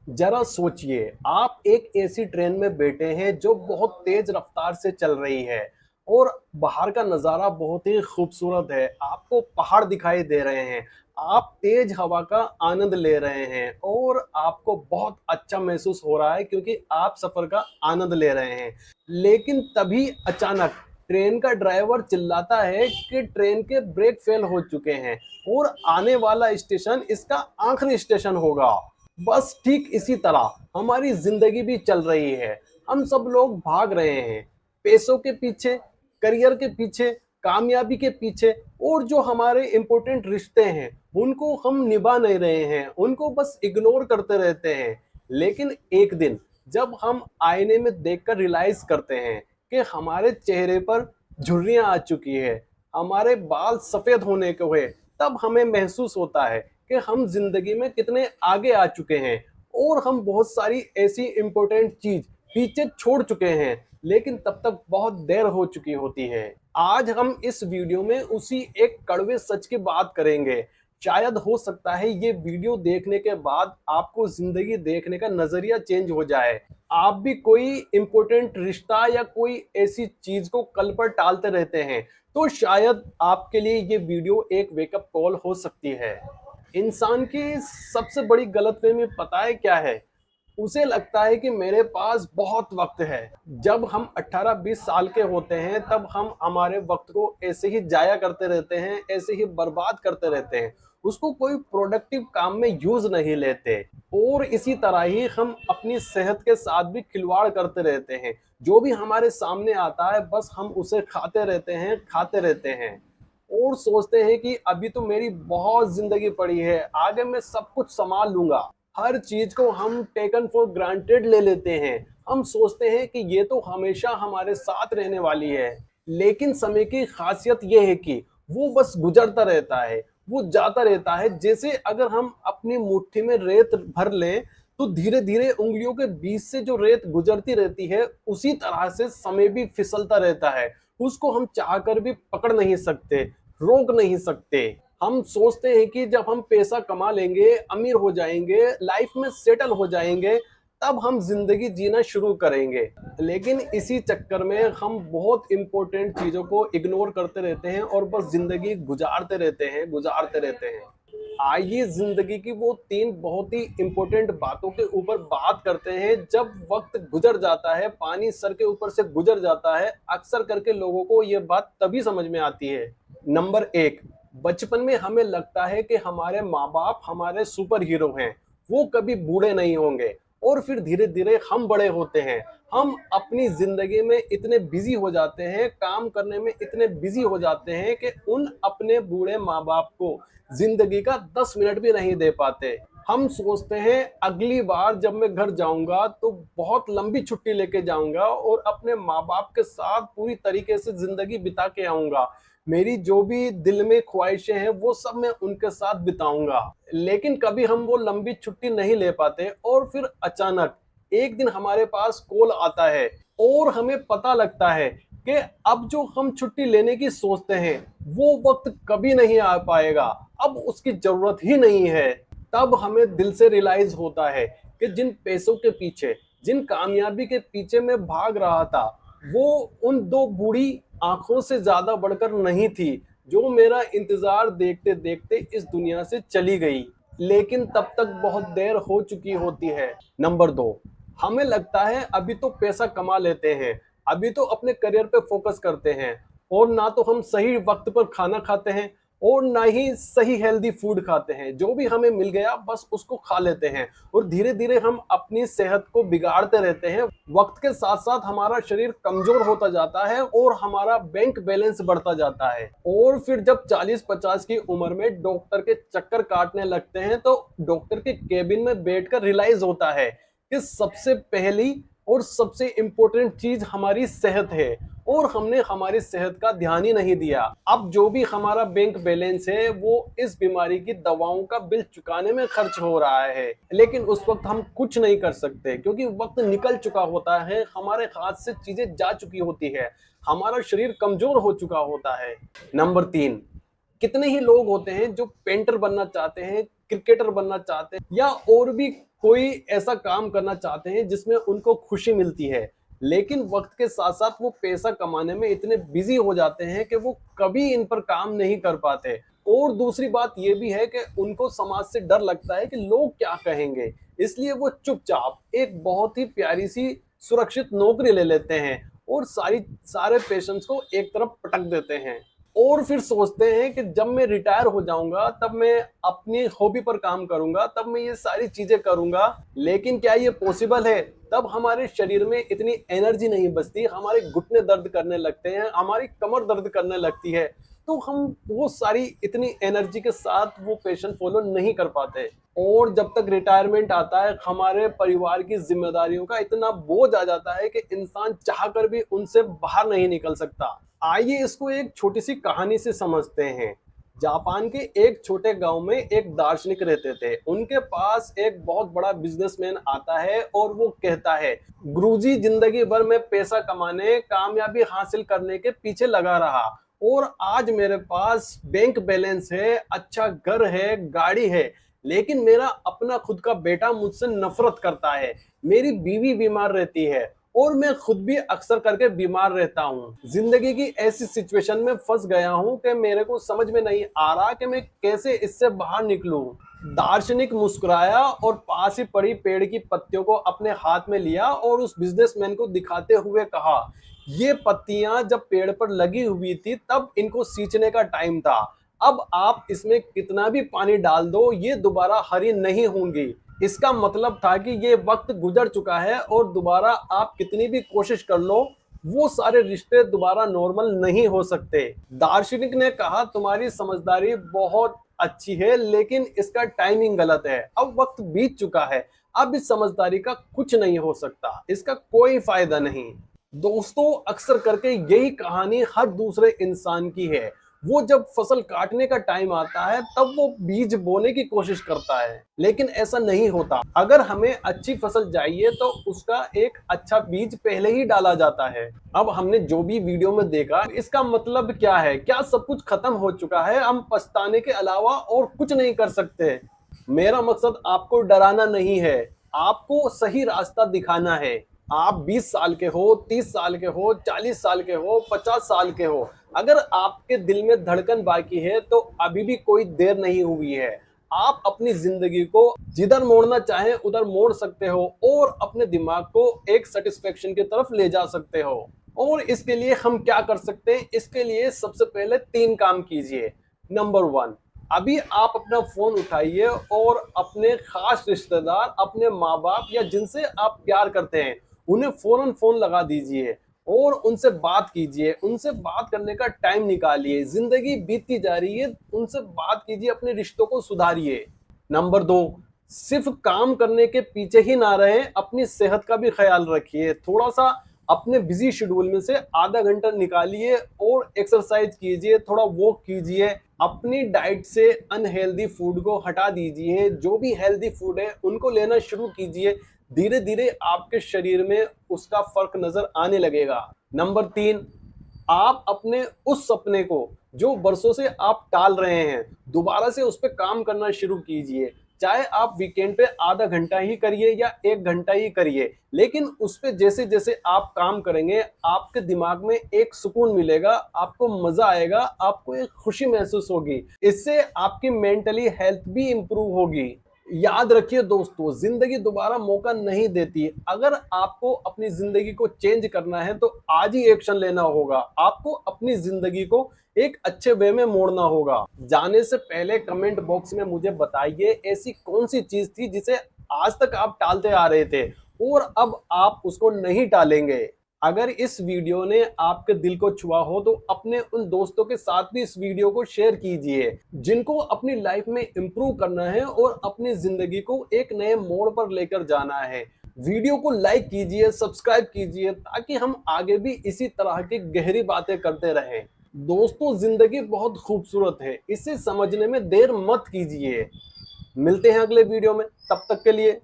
जरा सोचिए, आप एक ऐसी ट्रेन में बैठे हैं जो बहुत तेज रफ्तार से चल रही है और बाहर का नज़ारा बहुत ही खूबसूरत है। आपको पहाड़ दिखाई दे रहे हैं, आप तेज हवा का आनंद ले रहे हैं और आपको बहुत अच्छा महसूस हो रहा है क्योंकि आप सफ़र का आनंद ले रहे हैं। लेकिन तभी अचानक ट्रेन का ड्राइवर चिल्लाता है कि ट्रेन के ब्रेक फेल हो चुके हैं और आने वाला स्टेशन इसका आखिरी स्टेशन होगा। बस ठीक इसी तरह हमारी जिंदगी भी चल रही है। हम सब लोग भाग रहे हैं, पैसों के पीछे, करियर के पीछे, कामयाबी के पीछे, और जो हमारे इंपॉर्टेंट रिश्ते हैं उनको हम निभा नहीं रहे हैं, उनको बस इग्नोर करते रहते हैं। लेकिन एक दिन जब हम आईने में देखकर रियलाइज करते हैं कि हमारे चेहरे पर झुर्रियां आ चुकी है, हमारे बाल सफेद होने को है, तब हमें महसूस होता है कि हम जिंदगी में कितने आगे आ चुके हैं और हम बहुत सारी ऐसी इंपॉर्टेंट चीज पीछे छोड़ चुके हैं, लेकिन तब तक बहुत देर हो चुकी होती है। आज हम इस वीडियो में उसी एक कड़वे सच की बात करेंगे। शायद हो सकता है ये वीडियो देखने के बाद आपको जिंदगी देखने का नजरिया चेंज हो जाए। आप भी कोई इंपॉर्टेंट रिश्ता या कोई ऐसी चीज को कल पर टालते रहते हैं, तो शायद आपके लिए ये वीडियो एक वेकअप कॉल हो सकती है। इंसान की सबसे बड़ी गलतफहमी पता है क्या है? उसे लगता है कि मेरे पास बहुत वक्त है। जब हम 18-20 साल के होते हैं तब हम हमारे वक्त को ऐसे ही जाया करते रहते हैं, ऐसे ही बर्बाद करते रहते हैं, उसको कोई प्रोडक्टिव काम में यूज नहीं लेते। और इसी तरह ही हम अपनी सेहत के साथ भी खिलवाड़ करते रहते हैं। जो भी हमारे सामने आता है बस हम उसे खाते रहते हैं, खाते रहते हैं और सोचते हैं कि अभी तो मेरी बहुत जिंदगी पड़ी है, आगे मैं सब कुछ संभाल लूंगा। हर चीज को हम टेकन फॉर ग्रांटेड ले लेते हैं। हम सोचते हैं कि ये तो हमेशा हमारे साथ रहने वाली है। लेकिन समय की खासियत यह है कि वो बस गुजरता रहता है, वो जाता रहता है। जैसे अगर हम अपनी मुट्ठी में रेत भर लें तो धीरे धीरे उंगलियों के बीच से जो रेत गुजरती रहती है, उसी तरह से समय भी फिसलता रहता है। उसको हम चाहकर भी पकड़ नहीं सकते, रोक नहीं सकते। हम सोचते हैं कि जब हम पैसा कमा लेंगे, अमीर हो जाएंगे, लाइफ में सेटल हो जाएंगे, तब हम जिंदगी जीना शुरू करेंगे। लेकिन इसी चक्कर में हम बहुत इंपॉर्टेंट चीजों को इग्नोर करते रहते हैं और बस जिंदगी गुजारते रहते हैं, गुजारते रहते हैं। आइए जिंदगी की वो तीन बहुत ही इंपॉर्टेंट बातों के ऊपर बात करते हैं। जब वक्त गुजर जाता है, पानी सर के ऊपर से गुजर जाता है, अक्सर करके लोगों को ये बात तभी समझ में आती है। नंबर एक, बचपन में हमें लगता है कि हमारे माँ बाप हमारे सुपर हीरो हैं, वो कभी बूढ़े नहीं होंगे। और फिर धीरे धीरे हम बड़े होते हैं, हम अपनी जिंदगी में इतने बिजी हो जाते हैं, काम करने में इतने बिजी हो जाते हैं कि उन अपने बूढ़े माँ बाप को जिंदगी का 10 मिनट भी नहीं दे पाते। हम सोचते हैं अगली बार जब मैं घर जाऊंगा तो बहुत लंबी छुट्टी लेके जाऊंगा और अपने माँ बाप के साथ पूरी तरीके से जिंदगी बिता के आऊंगा। मेरी जो भी दिल में ख्वाहिशें हैं वो सब मैं उनके साथ बिताऊंगा। लेकिन कभी हम वो लंबी छुट्टी नहीं ले पाते और फिर अचानक एक दिन हमारे पास कॉल आता है और हमें पता लगता है कि अब जो हम छुट्टी लेने की सोचते हैं वो वक्त कभी नहीं आ पाएगा, अब उसकी जरूरत ही नहीं है। तब हमें दिल से रियलाइज होता है कि जिन पैसों के पीछे, जिन कामयाबी के पीछे मैं भाग रहा था, वो उन दो बूढ़ी आंखों से ज्यादा बढ़कर नहीं थी जो मेरा इंतजार देखते देखते इस दुनिया से चली गई। लेकिन तब तक बहुत देर हो चुकी होती है। नंबर दो, हमें लगता है अभी तो पैसा कमा लेते हैं, अभी तो अपने करियर पे फोकस करते हैं, और ना तो हम सही वक्त पर खाना खाते हैं और ना ही सही हेल्दी फूड खाते हैं। जो भी हमें मिल गया बस उसको खा लेते हैं और धीरे धीरे हम अपनी सेहत को बिगाड़ते रहते हैं। वक्त के साथ साथ हमारा शरीर कमजोर होता जाता है और हमारा बैंक बैलेंस बढ़ता जाता है। और फिर जब 40-50 की उम्र में डॉक्टर के चक्कर काटने लगते हैं तो डॉक्टर के केबिन में बैठकर रियलाइज होता है कि सबसे पहली और सबसे इंपॉर्टेंट चीज हमारी सेहत है और हमने हमारी सेहत का ध्यान ही नहीं दिया। अब जो भी हमारा बैंक बैलेंस है वो इस बीमारी की दवाओं का बिल चुकाने में खर्च हो रहा है। लेकिन उस वक्त हम कुछ नहीं कर सकते क्योंकि वक्त निकल चुका होता है, हमारे हाथ से चीजें जा चुकी होती है, हमारा शरीर कमजोर हो चुका होता है। नंबर तीन, कितने ही लोग होते हैं जो पेंटर बनना चाहते हैं, क्रिकेटर बनना चाहते हैं या और भी कोई ऐसा काम करना चाहते हैं जिसमें उनको खुशी मिलती है, लेकिन वक्त के साथ साथ वो पैसा कमाने में इतने बिजी हो जाते हैं कि वो कभी इन पर काम नहीं कर पाते। और दूसरी बात ये भी है कि उनको समाज से डर लगता है कि लोग क्या कहेंगे, इसलिए वो चुपचाप एक बहुत ही प्यारी सी सुरक्षित नौकरी ले लेते हैं और सारे पेशेंट्स को एक तरफ पटक देते हैं और फिर सोचते हैं कि जब मैं रिटायर हो जाऊंगा तब मैं अपनी हॉबी पर काम करूंगा, तब मैं ये सारी चीजें करूंगा। लेकिन क्या ये पॉसिबल है? तब हमारे शरीर में इतनी एनर्जी नहीं बचती, हमारे घुटने दर्द करने लगते हैं, हमारी कमर दर्द करने लगती है, तो हम वो सारी इतनी एनर्जी के साथ वो पैशन फॉलो नहीं कर पाते। और जब तक रिटायरमेंट आता है, हमारे परिवार की जिम्मेदारियों का इतना बोझ आ जाता है कि इंसान चाहकर भी उनसे बाहर नहीं निकल सकता। आइए इसको एक छोटी सी कहानी से समझते हैं। जापान के एक छोटे गांव में एक दार्शनिक रहते थे। उनके पास एक बहुत बड़ा बिजनेसमैन आता है और वो कहता है, गुरुजी, जिंदगी भर मैं पैसा कमाने, कामयाबी हासिल करने के पीछे लगा रहा और आज मेरे पास बैंक बैलेंस है, अच्छा घर है, गाड़ी है, लेकिन मेरा अपना खुद का बेटा मुझसे नफरत करता है, मेरी बीवी बीमार रहती है और मैं खुद भी अक्सर करके बीमार रहता हूँ। जिंदगी की ऐसी सिचुएशन में फंस गया हूँ कि मेरे को समझ में नहीं आ रहा कि मैं कैसे इससे बाहर निकलूं। दार्शनिक मुस्कुराया और पास ही पड़ी पेड़ की पत्तियों को अपने हाथ में लिया और उस बिजनेसमैन को दिखाते हुए कहा, ये पत्तियां जब पेड़ पर लगी हुई थी तब इनको सींचने का टाइम था। अब आप इसमें कितना भी पानी डाल दो, ये दोबारा हरी नहीं होंगी। इसका मतलब था कि ये वक्त गुजर चुका है और दोबारा आप कितनी भी कोशिश कर लो, वो सारे रिश्ते दोबारा नॉर्मल नहीं हो सकते। दार्शनिक ने कहा, तुम्हारी समझदारी बहुत अच्छी है, लेकिन इसका टाइमिंग गलत है। अब वक्त बीत चुका है, अब इस समझदारी का कुछ नहीं हो सकता, इसका कोई फायदा नहीं। दोस्तों, अक्सर करके यही कहानी हर दूसरे इंसान की है। वो जब फसल काटने का टाइम आता है तब वो बीज बोने की कोशिश करता है, लेकिन ऐसा नहीं होता। अगर हमें अच्छी फसल चाहिए तो उसका एक अच्छा बीज पहले ही डाला जाता है। अब हमने जो भी वीडियो में देखा, इसका मतलब क्या है? क्या सब कुछ खत्म हो चुका है, हम पछताने के अलावा और कुछ नहीं कर सकते? मेरा मकसद आपको डराना नहीं है, आपको सही रास्ता दिखाना है। आप 20 साल के हो, 30 साल के हो, 40 साल के हो, 50 साल के हो, अगर आपके दिल में धड़कन बाकी है तो अभी भी कोई देर नहीं हुई है। आप अपनी जिंदगी को जिधर मोड़ना चाहें उधर मोड़ सकते हो और अपने दिमाग को एक सेटिस्फेक्शन की तरफ ले जा सकते हो। और इसके लिए हम क्या कर सकते हैं? इसके लिए सबसे पहले 3 काम कीजिए। नंबर 1, अभी आप अपना फोन उठाइए और अपने खास रिश्तेदार, अपने माँ बाप या जिनसे आप प्यार करते हैं, उन्हें फौरन फोन लगा दीजिए और उनसे बात कीजिए। उनसे बात करने का टाइम निकालिए। जिंदगी बीतती जा रही है, उनसे बात कीजिए, अपने रिश्तों को सुधारिए। नंबर 2, सिर्फ काम करने के पीछे ही ना रहे, अपनी सेहत का भी ख्याल रखिए। थोड़ा सा अपने बिजी शेड्यूल में से आधा घंटा निकालिए और एक्सरसाइज कीजिए, थोड़ा वॉक कीजिए। अपनी डाइट से अनहेल्दी फूड को हटा दीजिए, जो भी हेल्दी फूड है उनको लेना शुरू कीजिए। धीरे धीरे आपके शरीर में उसका फर्क नजर आने लगेगा। नंबर 3, आप अपने उस सपने को जो बरसों से आप टाल रहे हैं, दोबारा से उस पर काम करना शुरू कीजिए। चाहे आप वीकेंड पे आधा घंटा ही करिए या 1 घंटा ही करिए, लेकिन उस पे जैसे जैसे आप काम करेंगे, आपके दिमाग में एक सुकून मिलेगा, आपको मजा आएगा, आपको एक खुशी महसूस होगी। इससे आपकी मेंटली हेल्थ भी इंप्रूव होगी। याद रखिए दोस्तों, जिंदगी दोबारा मौका नहीं देती। अगर आपको अपनी जिंदगी को चेंज करना है तो आज ही एक्शन लेना होगा। आपको अपनी जिंदगी को एक अच्छे वे में मोड़ना होगा। जाने से पहले कमेंट बॉक्स में मुझे बताइए, ऐसी कौन सी चीज थी जिसे आज तक आप टालते आ रहे थे और अब आप उसको नहीं टालेंगे। अगर इस वीडियो ने आपके दिल को छुआ हो तो अपने उन दोस्तों के साथ भी इस वीडियो को शेयर कीजिए जिनको अपनी लाइफ में इंप्रूव करना है और अपनी जिंदगी को एक नए मोड़ पर लेकर जाना है। वीडियो को लाइक कीजिए, सब्सक्राइब कीजिए, ताकि हम आगे भी इसी तरह की गहरी बातें करते रहें। दोस्तों, जिंदगी बहुत खूबसूरत है, इसे समझने में देर मत कीजिए। मिलते हैं अगले वीडियो में, तब तक के लिए